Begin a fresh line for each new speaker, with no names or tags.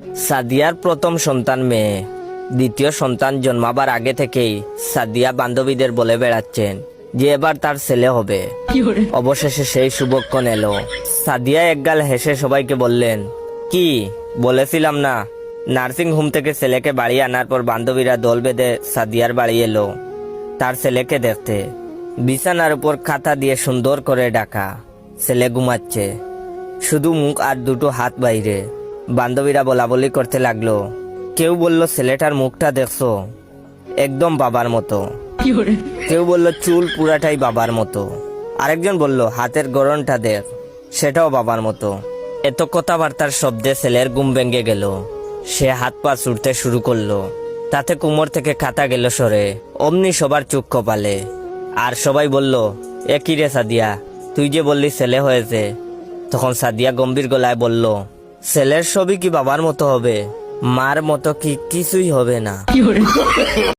সাদিয়ার প্রথম সন্তান মেয়ে। দ্বিতীয় সন্তান জন্মাবার আগে থেকেই সাদিয়া বান্ধবীদের বলে বেড়াচ্ছেন যে এবার তার ছেলে হবে। অবশেষে সেই শুভক্ষণ এলো। সাদিয়া একগাল হেসে সবাইকে বললেন, কি বলেছিলাম না? নার্সিং হোম থেকে ছেলেকে বাড়ি আনার পর বান্ধবীরা দল বেঁধে সাদিয়ার বাড়ি এলো তার ছেলেকে দেখতে। বিছানার উপর খাতা দিয়ে সুন্দর করে ঢাকা, ছেলে ঘুমাচ্ছে, শুধু মুখ আর দুটো হাত বাইরে। বান্ধবীরা বলাবলি করতে লাগলো। কেউ বলল, ছেলেটার মুখটা দেখছো, একদম বাবার মতো। কেউ বলল, চুল পুরাটাই বাবার মতো। আরেকজন বলল, হাতের গড়নটা দেখ, সেটাও বাবার মতো। এত কথাবার্তার শব্দে ছেলের ঘুম ভেঙে গেল। সে হাত পা ছুটতে শুরু করলো। তাতে কোমর থেকে খাতা গেল সরে। অমনি সবার চোখ কপালে। আর সবাই বলল, এ কি রে সাদিয়া, তুই যে বললি ছেলে হয়েছে। তখন সাদিয়া গম্ভীর গলায় বলল, ছেলের ছবি কি বাবার মতো হবে? মার মতো কি কিছুই হবে না।